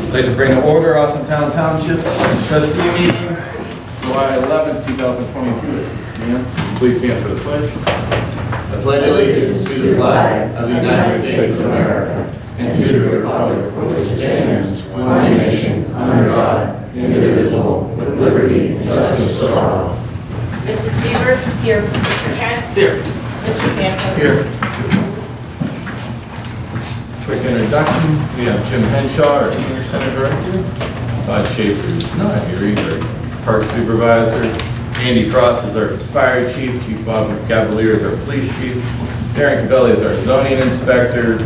I'd like to bring to order Austintown Township Trustee meeting, July 11th, 2022. Ma'am, please stand for the pledge. I pledge allegiance to the flag of the United States of America and to the republic for which it stands, one nation, under God, indivisible, with liberty and justice for all. Mrs. Beaver? Here. Mr. Kent? Here. Mr. Sampson? Here. Quick introduction. We have Jim Henshaw, our Senior Center Director. Todd Schaefer is not here either. Park Supervisor. Andy Frost is our Fire Chief. Chief Bob Cavalier is our Police Chief. Darren Cabelli is our Zoning Inspector.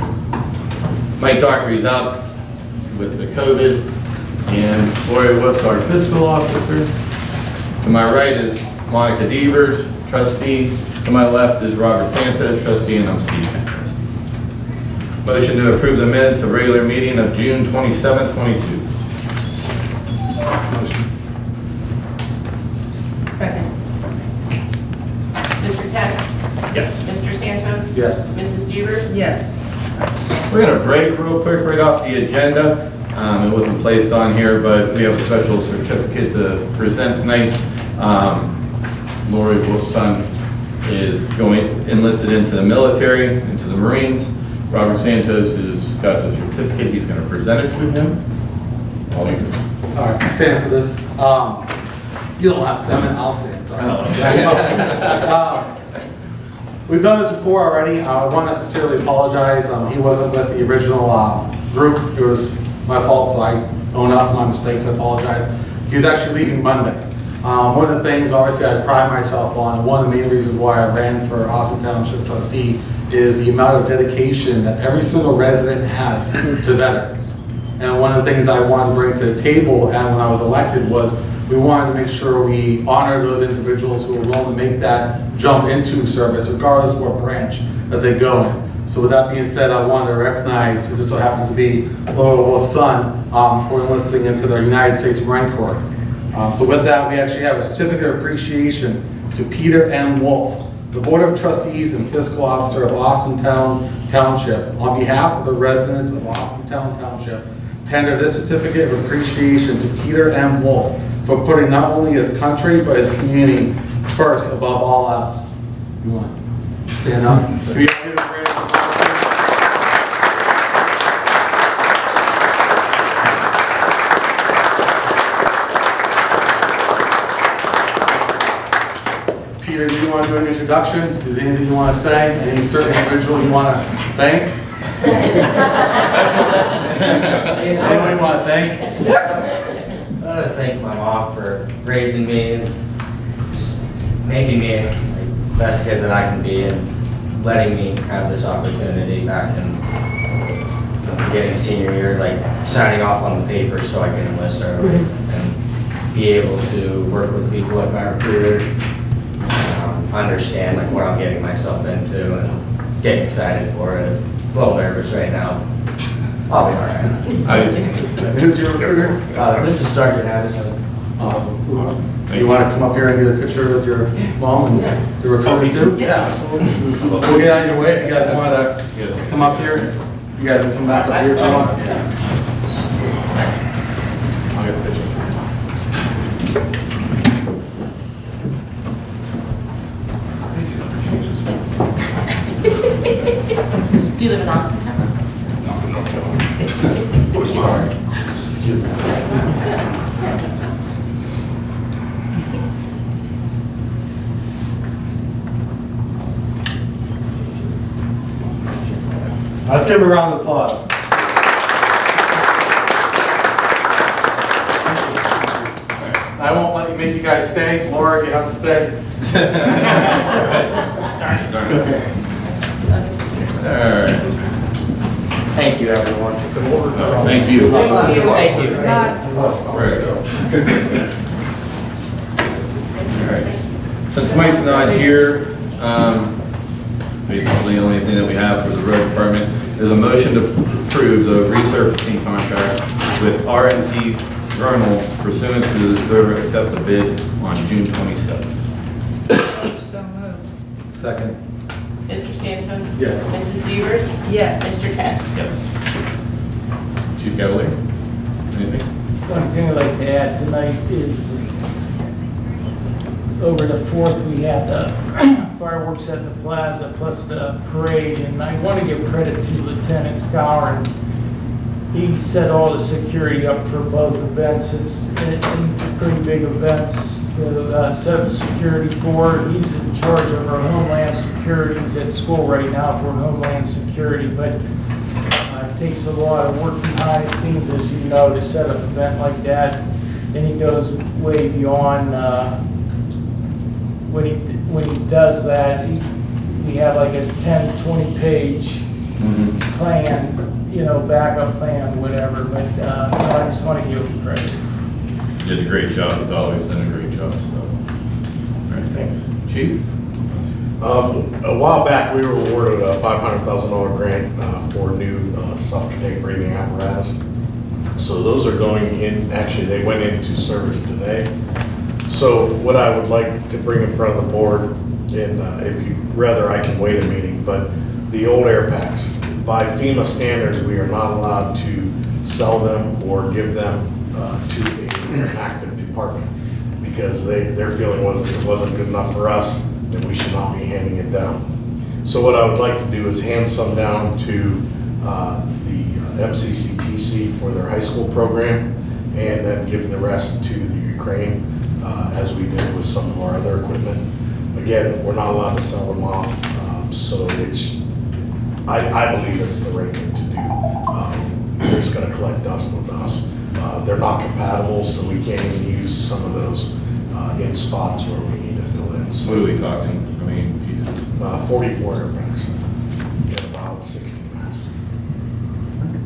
Mike Dockery is out with the COVID. And Lori Wolff, our Fiscal Officer. To my right is Monica Devers, Trustee. To my left is Robert Santos, Trustee, and I'm Steve, Trustee. Motion to approve the minutes of regular meeting of June 27, 22. Motion. Second. Mr. Kent? Yes. Mr. Sampson? Yes. Mrs. Beaver? Yes. We're going to break real quick right off the agenda. It wasn't placed on here, but we have a special certificate to present tonight. Lori Wolff's son is enlisted into the military, into the Marines. Robert Santos has got the certificate. He's going to present it to him. All yours. All right, stand for this. You don't have to stand, I'll stand, sorry. We've done this before already. I won't necessarily apologize. He wasn't with the original group. It was my fault, so I own up to my mistakes. I apologize. He was actually leaving Monday. One of the things, obviously, I pride myself on, and one of the main reasons why I ran for Austintown Township Trustee is the amount of dedication that every single resident has to veterans. And one of the things I wanted to bring to the table, and when I was elected, was we wanted to make sure we honor those individuals who are willing to make that jump into service, regardless of what branch that they go in. So with that being said, I wanted to recognize, this so happens to be Laura Wolff's son, for enlisting into the United States Marine Corps. So with that, we actually have a certificate of appreciation to Peter M. Wolff, the Board of Trustees and Fiscal Officer of Austintown Township. On behalf of the residents of Austintown Township, tender this certificate of appreciation to Peter M. Wolff for putting not only his country, but his community first above all else. You want to stand up? Can we all give a great applause? Peter, do you want to do an introduction? Is there anything you want to say? Any certain individual you want to thank? Anyone you want to thank? I want to thank my mom for raising me and just making me the best kid that I can be and letting me have this opportunity back in getting senior year, like signing off on the paper so I can enlist early and be able to work with people like my recruiter, understand like what I'm getting myself into and get excited for it. A little nervous right now. I'll be all right. Who's your recruiter? This is Sergeant Addison. Awesome. You want to come up here and get a picture with your mom and the recruiter too? Yeah, absolutely. We'll get out of your way if you guys want to come up here. You guys can come back up here if you want. I'll get a picture. Do you live in Austintown? Sorry. Excuse me. Let's give him a round of applause. I won't make you guys stay. Laura, you have to stay. All right. Thank you, everyone. Thank you. Thank you. Thank you. All right. Since Mike's not here, basically the only thing that we have for the road department is a motion to approve the resurfacing contract with R&T Vernal pursuant to the server accept the bid on June 27th. So moved. Second. Mr. Sampson? Yes. Mrs. Beavers? Yes. Mr. Kent? Yes. Chief Cavalier? Anything? One thing I'd like to add tonight is over the 4th, we had the fireworks at the plaza plus the parade, and I want to give credit to Lieutenant Scour. He set all the security up for both events. It's pretty big events to set up security for. He's in charge of our Homeland Security. He's at school right now for Homeland Security, but it takes a lot of work behind the scenes, as you know, to set up an event like that. And he goes way beyond when he does that. We have like a 10, 20 page plan, backup plan, whatever, but I just want to give him credit. Did a great job, he's always done a great job, so. All right, thanks. Chief? A while back, we were awarded a $500,000 grant for new self-contained breathing apparatus. So those are going in, actually, they went into service today. So what I would like to bring in front of the board, and if you rather, I can wait a meeting, but the old air packs, by FEMA standards, we are not allowed to sell them or give them to an active department because their feeling was if it wasn't good enough for us, then we should not be handing it down. So what I would like to do is hand some down to the MCCTC for their high school program and then give the rest to the Ukraine as we did with some of our other equipment. Again, we're not allowed to sell them off, so I believe it's the right thing to do. They're just going to collect dust with us. They're not compatible, so we can't even use some of those in spots where we need to fill in. So, What are we talking? How many pieces? 44 airbags and about 60 masks.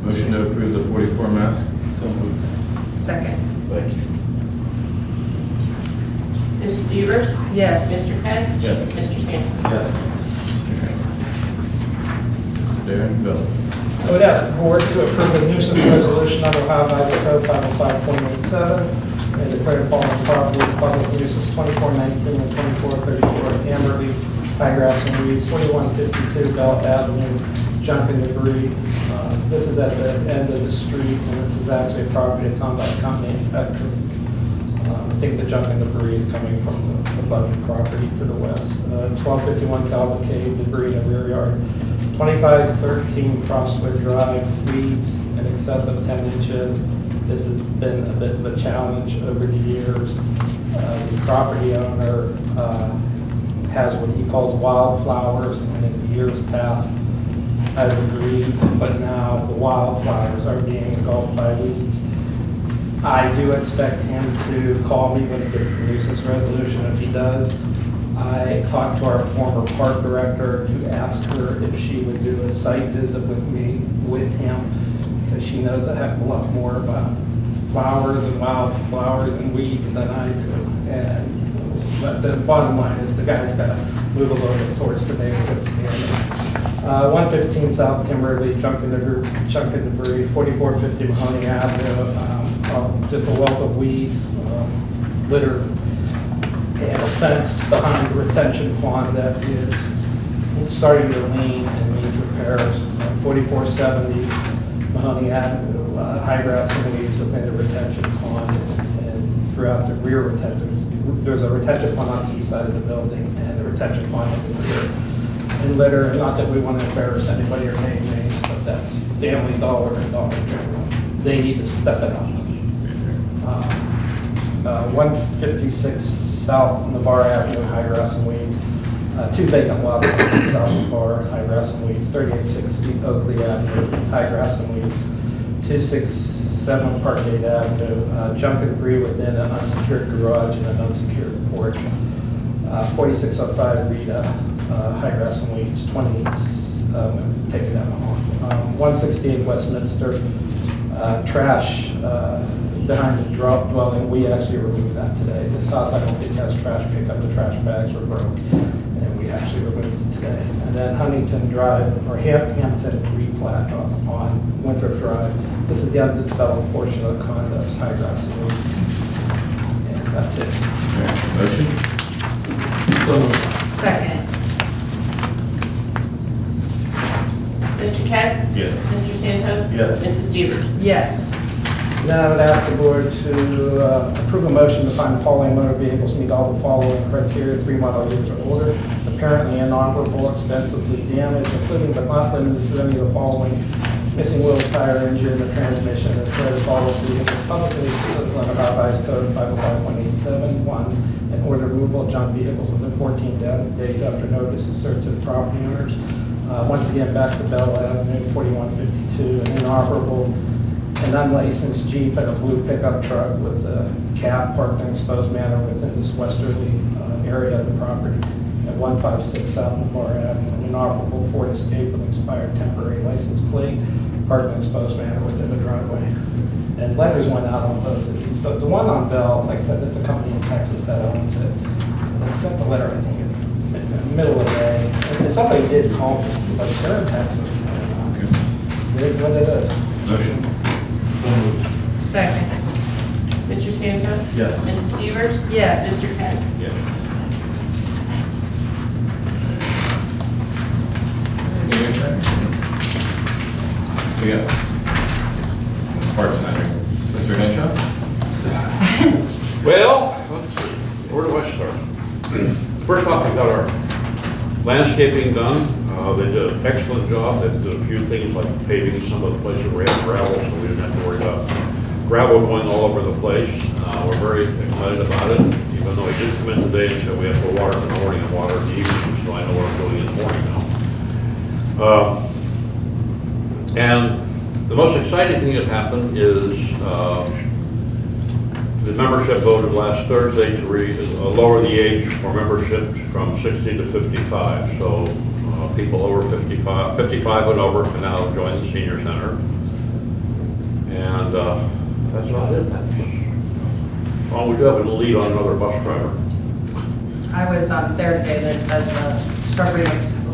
Motion to approve the 44 masks? So moved. Second. Thank you. Mrs. Devers? Yes. Mr. Peck? Yes. Mr. Stanton? Yes. Darren, Bill? I would ask the board to approve a nuisance resolution under Ohio Revised Code 505.87 and declare the following property public nuisance 2419 and 2434 Amberley, high grass and weeds, 4152 Bell Avenue, junk and debris. This is at the end of the street, and this is actually a property that's owned by a company in Texas. I think the junk and debris is coming from the Buggy property to the west. 1251 Cavalcade, debris in the rear yard. 2513 Crosswood Drive, weeds in excess of 10 inches. This has been a bit of a challenge over the years. The property owner has what he calls wildflowers, and in the years past has agreed, but now the wildflowers are being engulfed by weeds. I do expect him to call me when he gets the nuisance resolution. If he does, I talked to our former park director who asked her if she would do a site visit with me, with him, because she knows a heck of a lot more about flowers and wildflowers and weeds than I do. But the bottom line is the guy's got to move a little bit towards the neighborhood standard. 115 South Kimberly, junk and debris, 4450 Mahoney Avenue, just a wealth of weeds, litter, and a fence behind the retention pond that is starting to lean and needs repairs. 4470 Mahoney Avenue, high grass and weeds within the retention pond and throughout the rear retention. There's a retention pond on the east side of the building and a retention pond in the rear. And litter, not that we want to embarrass anybody or name names, but that's Family Dollar and Dollar General. They need to step it up. 156 South Navarre Avenue, high grass and weeds. 2 vacant lots on South Navarre, high grass and weeds. 3860 Oakley Avenue, high grass and weeds. 267 Parkgate Avenue, junk and debris within an unsecured garage and an unsecured porch. 4605 Rita, high grass and weeds. Taking that one off. 168 Westminster, trash behind the drop dwelling. We actually removed that today. This house I don't think has trash pickup. The trash bags were broke, and we actually removed it today. And then Huntington Drive, or Hampton replat on Winthrop Drive. This is the undeveloped portion of the condos, high grass and weeds. And that's it. Motion? So moved. Second. Mr. Peck? Yes. Mr. Santos? Yes. Mrs. Devers? Yes. Then I would ask the board to approve a motion to find the following motor vehicles meet all the following criteria: 3 model years or older, apparently inoperable, extensively damaged, including but not limited to any of the following: missing wheels, tire, engine, or transmission, and declared follow vehicles publicly listed under Ohio Revised Code 505.87. 1, and order removal of junk vehicles within 14 days after notice is served to the property owners. Once again, back to Bell Avenue, 4152, an inoperable and unlicensed Jeep and a blue pickup truck with a cab parked in an exposed manner within this westerly area of the property. At 156 South Mahoney Avenue, an inoperable Ford Escape with expired temporary license plate parked in an exposed manner within the driveway. And letters went out on both of these. The one on Bell, like I said, it's a company in Texas that owns it. And they sent the letter, I think, in the middle of May. And somebody did call me, but they're in Texas. It is what it is. Motion? Second. Mr. Stanton? Yes. Mrs. Stevens? Yes. Mr. Peck? Yes. Yeah. Parks and Rec. Mr. Henshaw? Well, let's see, where do I start? First off, we got our landscaping done. They did an excellent job. They did a few things like paving some of the places where we had gravel, so we didn't have to worry about gravel going all over the place. We're very excited about it, even though he did come in today and said we have to water in the morning and water in the evening, so I know what I'm doing in the morning now. And the most exciting thing that happened is the membership voted last Thursday to lower the age for membership from 60 to 55. So people over 55 and over can now join the senior center. And that's about it. Oh, we do have a lead on another bus driver. I was there today, that the shrubbery looks a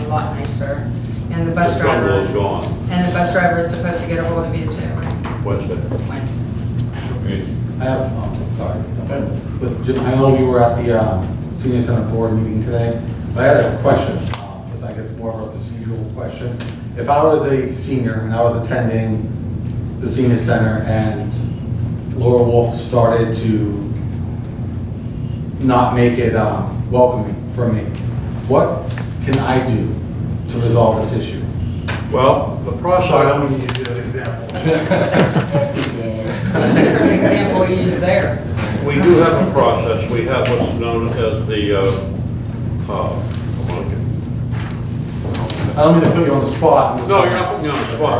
lot nicer. And the bus The jungle driver, is gone and the bus driver is supposed to get a hold of you too, right? Wednesday. Wednesday. I have, sorry. But Jim, I know you were at the senior center board meeting today, but I had a question. It's I guess more of a procedural question. If I was a senior and I was attending the senior center and Laura Wolff started to not make it welcoming for me, what can I do to resolve this issue? Well, the process. So I don't mean to use it as an example. That's a different example you used there. We do have a process. We have what's known as the, I don't mean to put you on the spot. no, you're not putting me on the spot.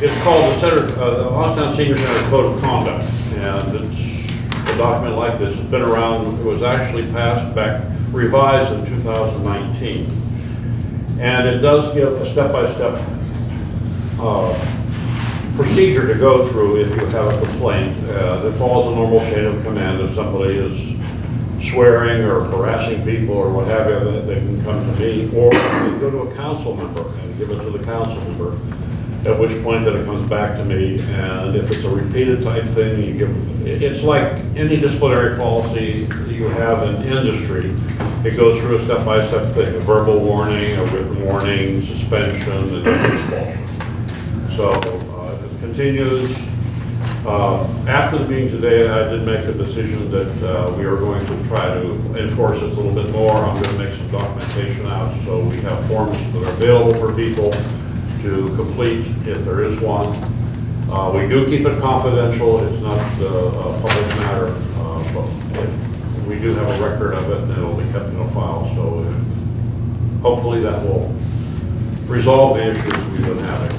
It's called the Austintown Senior Center Code of Conduct. And it's a document like this. It's been around, it was actually passed revised in 2019. And it does give a step-by-step procedure to go through if you have a complaint that follows a normal chain of command. If somebody is swearing or harassing people or what have you, they can come to me, or they can go to a council member and give it to the council member, at which point then it comes back to me. And if it's a repeated type thing, you give, it's like any disciplinary policy that you have in industry. It goes through a step-by-step thing: a verbal warning, a written warning, suspension, and then expulsion. So if it continues, after the meeting today, I did make a decision that we are going to try to enforce this a little bit more. I'm going to make some documentation out, so we have forms that are available for people to complete if there is one. We do keep it confidential. It's not a public matter, but we do have a record of it, and it'll be kept in a file. So hopefully that will resolve the issues we've been having.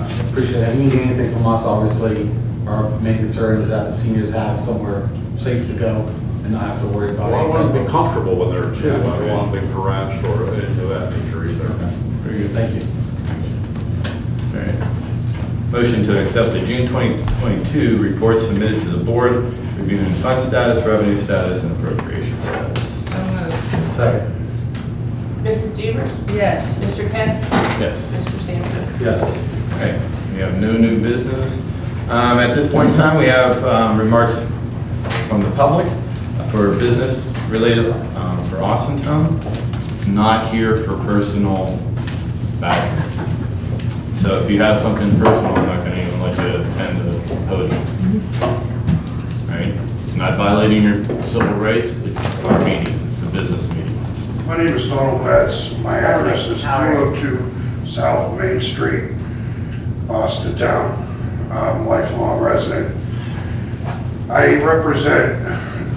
I appreciate it. If you need anything from us, obviously, our main concern is that the seniors have somewhere safe to go and not have to worry about Well, I want to anything. be comfortable when they're too. Yeah. I don't want to be harassed or into that nature either. Very good, thank you. All right. Motion to accept the June 2022 report submitted to the board, reviewing fund status, revenue status, and appropriation status. So moved. Second. Mrs. Stevens? Yes. Mr. Peck? Yes. Mr. Stanton? Yes. Okay, we have no new business. At this point in time, we have remarks from the public for business related for Austintown, not here for personal badgering. So So if you have something personal, I'm not gonna even let you attend the podium. Right? It's not violating your civil rights, it's our meeting, it's a business meeting. My name is Donald Betts. My address is 202 South Main Street, Austintown. I'm a lifelong resident. I represent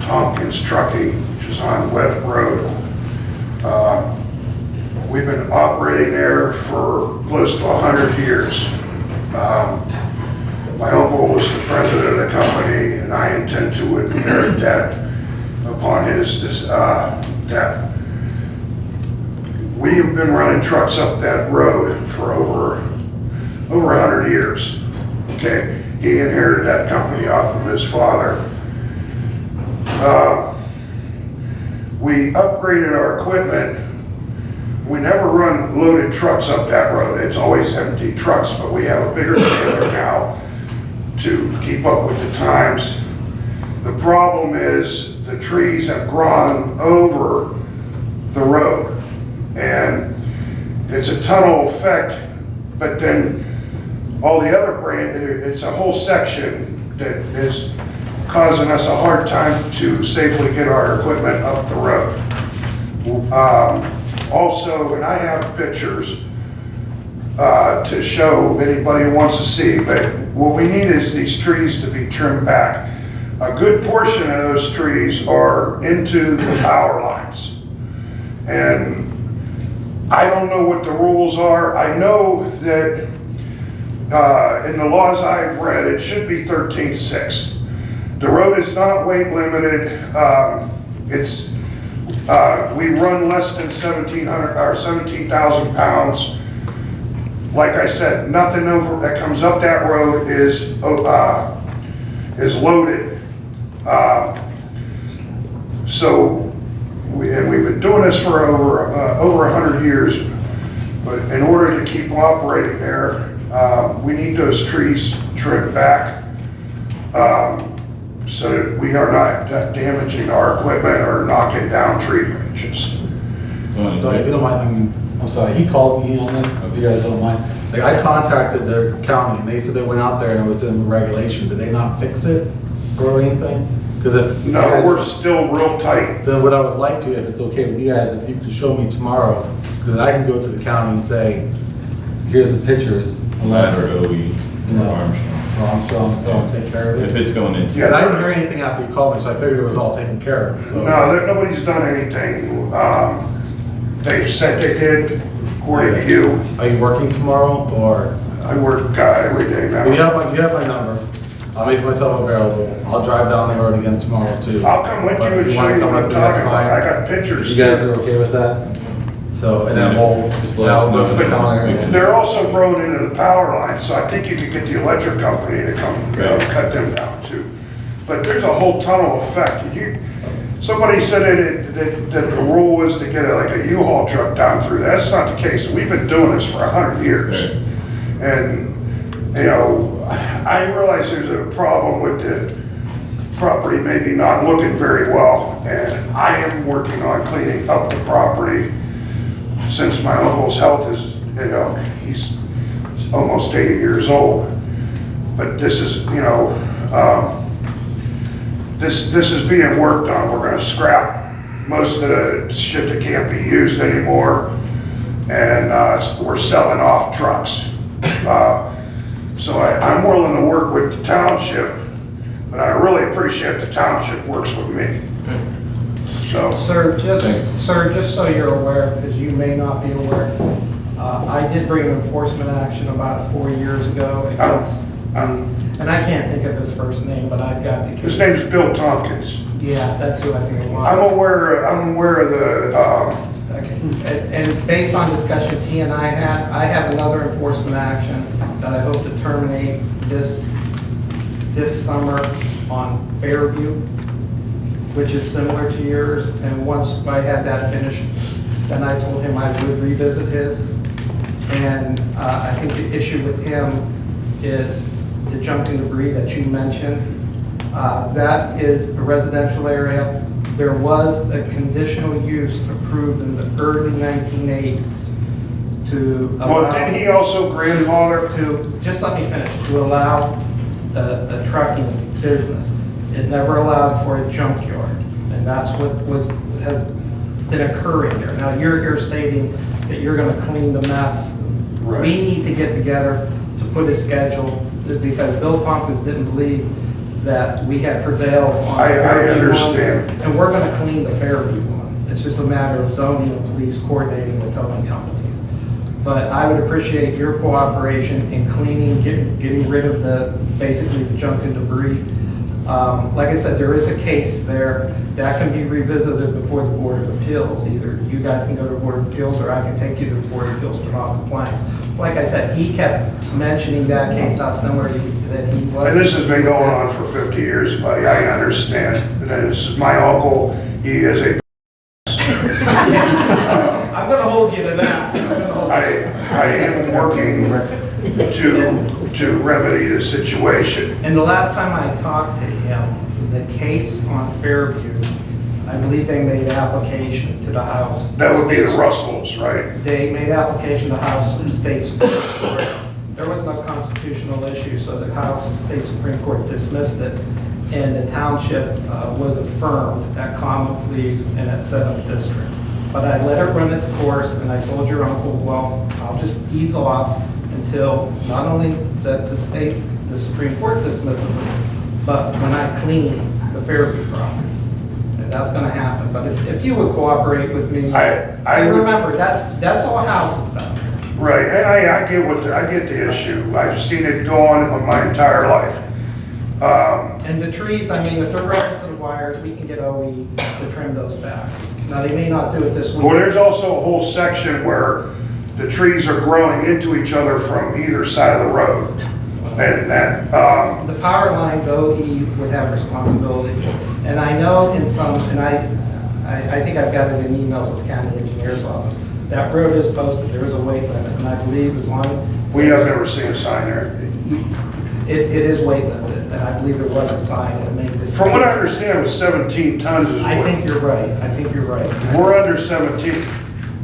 Tompkins Trucking, which is on Webb Road. We've been operating there for close to 100 years. My uncle was the president of the company, and I intend to inherit that upon his death. We have been running trucks up that road for over 100 years. Okay, he inherited that company off of his father. We upgraded our equipment. We never run loaded trucks up that road. It's always empty trucks, but we have a bigger trailer now to keep up with the times. The problem is the trees have grown over the road, and it's a tunnel effect, but then all the other it's a whole section that is causing us a hard time to safely get our equipment up the road. Also, and I have pictures to show anybody who wants to see, but what we need is these trees to be trimmed back. A good portion of those trees are into the power lines. And I don't know what the rules are. I know that in the laws I've read, it should be 13.6. The road is not weight limited. We run less than 1,700 or 17,000 pounds. Like I said, nothing over that comes up that road is loaded. We've been doing this for over 100 years. But in order to keep operating there, we need those trees trimmed back so that we are not damaging our equipment or knocking down tree branches. Doug, if you don't mind, I'm sorry, he called me on this, if you guys don't mind. Like, I contacted the county, and they said they went out there and it was in regulation. Did they not fix it or anything? Because if No, we're still real tight. then what I would like to, if it's okay with you guys, if you could show me tomorrow, because I can go to the county and say, here's the pictures. Unless, Ladder, OE, you know, or Armstrong. don't take care of If it. it's going into. Yeah. Because I didn't hear anything after you called me, so I figured it was all taken care of. So. No, nobody's done anything. They said they did, according to you. Are you working tomorrow, or? I work every day now. You have my number. I'll make myself available. I'll drive down the road again tomorrow too. I'll come with you But if and show wanna you come what with I'm me, that's talking about. fine. I got pictures. You guys are okay with that? So, and then we'll Just let us I'll go to the know. county. They're also grown into the power lines, so I think you could get the electric company to come, cut them down too. But there's a whole tunnel effect. Somebody said that the rule was to get like a U-Haul truck down through. That's not the case. We've been doing this for 100 years. Right. And, you know, I realize there's a problem with the property maybe not looking very well. And I am working on cleaning up the property since my uncle's health is, you know, he's almost 80 years old. But this is, you know, this is being worked on. We're gonna scrap most of the shit that can't be used anymore. And we're selling off trucks. So I'm willing to work with the township, but I really appreciate the township works with me. So, Sir, just so you're aware, because you may not be aware, I did bring an enforcement action about 4 years ago against and I can't think of his first name, but I've got the. his name's Bill Tompkins. Yeah, that's who I think it was. I'm aware of the, Okay. And based on discussions he and I have another enforcement action that I hope to terminate this summer on Fairview, which is similar to yours. And once I had that finished, then I told him I would revisit his. And I think the issue with him is the junking debris that you mentioned. That is a residential area. There was a conditional use approved in the early 1980s to Well, allow. didn't he also grandfather? Just let me finish, to allow a trucking business. It never allowed for a junkyard, and that's what has been occurring there. Now, you're here stating that you're gonna clean the mess. Right. We need to get together to put a schedule, because Bill Tompkins didn't believe that we had prevailed on I Fairview one, understand. and we're gonna clean the Fairview one. It's just a matter of zoning and police coordinating with towing companies. But I would appreciate your cooperation in cleaning, getting rid of basically the junk and debris. Like I said, there is a case there that can be revisited before the Board of Appeals. Either you guys can go to the Board of Appeals, or I can take you to the Board of Appeals for non-compliance. Like I said, he kept mentioning that case, how similar that he was. And this has been going on for 50 years, buddy, I understand. And this is my uncle, he is a, I'm gonna hold you to that. I'm gonna hold you. I am working to remedy the situation. And the last time I talked to him, the case on Fairview, I believe they made application to the House. That would be the Russells, right? They made application to the House State Supreme Court. There was no constitutional issue, so the House State Supreme Court dismissed it, and the township was affirmed at common pleas and at 7th District. But I let it run its course, and I told your uncle, well, I'll just ease off until not only that the Supreme Court dismisses it, but when I clean the Fairview property. And that's gonna happen. But if you would cooperate with me, I and would- remember, that's all houses down there. Right, and I get the issue. I've seen it go on my entire life. And the trees, I mean, if they're running to the wires, we can get OE to trim those back. Now, they may not do it this week. Well, there's also a whole section where the trees are growing into each other from either side of the road. And that, The power lines, OE would have responsibility. And I know in some, and I think I've got it in emails with the county engineer's office. That road is posted, there is a weight limit, and I believe as long, we have never seen a sign there. it is weight limited, and I believe there was a sign that made this. From what I understand, it was 17 tons is I what. think you're right, I think you're right. We're under 17.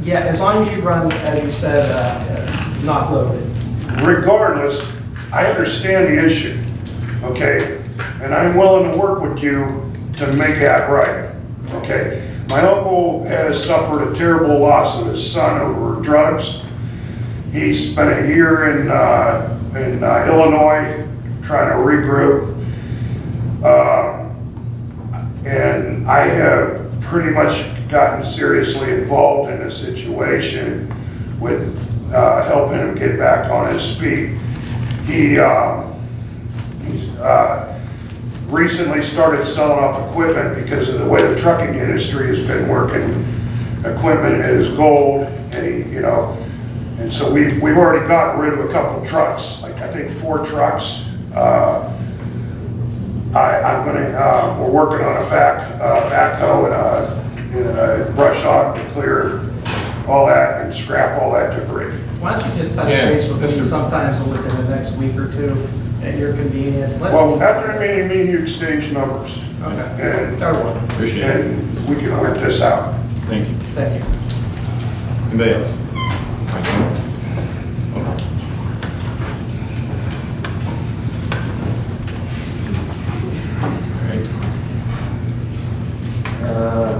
Yeah, as long as you run, as you said, not loaded. Regardless, I understand the issue, okay? And I'm willing to work with you to make that right, okay? My uncle has suffered a terrible loss of his son over drugs. He spent a year in Illinois trying to regroup. And I have pretty much gotten seriously involved in this situation with helping him get back on his feet. He's recently started selling off equipment because of the way the trucking industry has been working. Equipment is gold, and and so we've already gotten rid of a couple trucks, like I think 4 trucks. We're working on a backhoe and a brush hog to clear all that and scrap all that debris. Why don't you just touch Yeah, base with me Mr. sometimes within the next week or two at your convenience? Let's Well, meet. after the meeting, me and you exchange numbers, Okay. and, That'll work. Appreciate it. and we can work this out. Thank you. Thank you. Anybody else?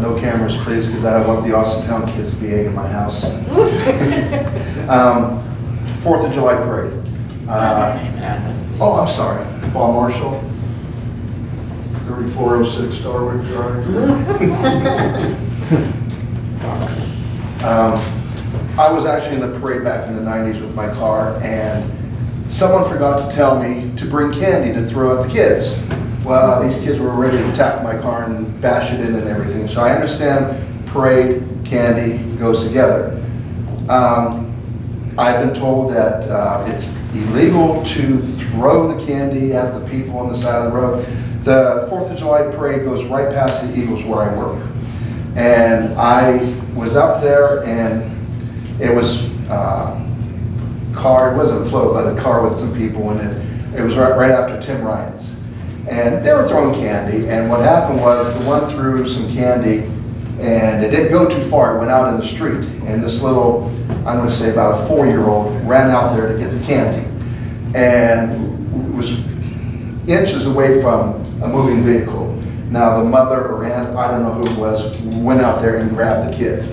No cameras, please, because I don't want the Austintown kids being in my house. 4th of July parade. Oh, I'm sorry. Paul Marshall, 3406 Starwood Drive. I was actually in the parade back in the 90s with my car, and someone forgot to tell me to bring candy to throw at the kids. Well, these kids were ready to tap my car and bash it in and everything. So I understand parade, candy goes together. I've been told that it's illegal to throw the candy at the people on the side of the road. The 4th of July parade goes right past the Eagles where I work. And I was up there, and it was car, it wasn't a float, but a car with some people in it. It was right after Tim Ryan's. And they were throwing candy, and what happened was the one threw some candy And it didn't go too far, it went out in the street. And this little, I'm gonna say about a 4-year-old, ran out there to get the candy. And was inches away from a moving vehicle. Now the mother or aunt, I don't know who it was, went out there and grabbed the kid.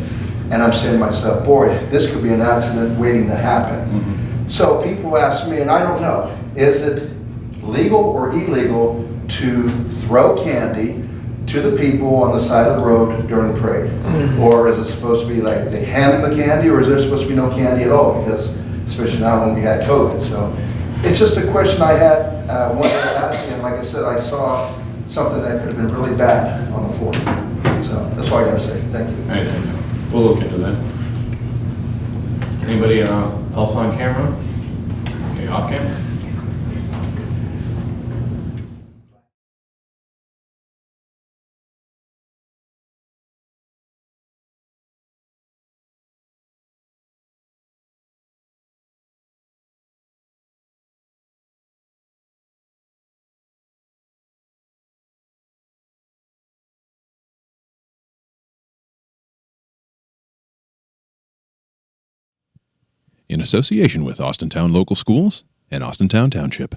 And I'm saying to myself, boy, this could be an accident waiting to happen. So people ask me, and I don't know, is it legal or illegal to throw candy to the people on the side of the road during the parade? Or is it supposed to be like they hand them the candy, or is there supposed to be no candy at all? Because, especially now when we had COVID. So it's just a question I had, wanted to ask, and like I said, I saw something that could have been really bad on the 4th. So that's all I gotta say. Thank you. All right, thank you. We'll look into that. Anybody else on camera? Okay, off camera? in association with Austintown Local Schools and Austintown Township.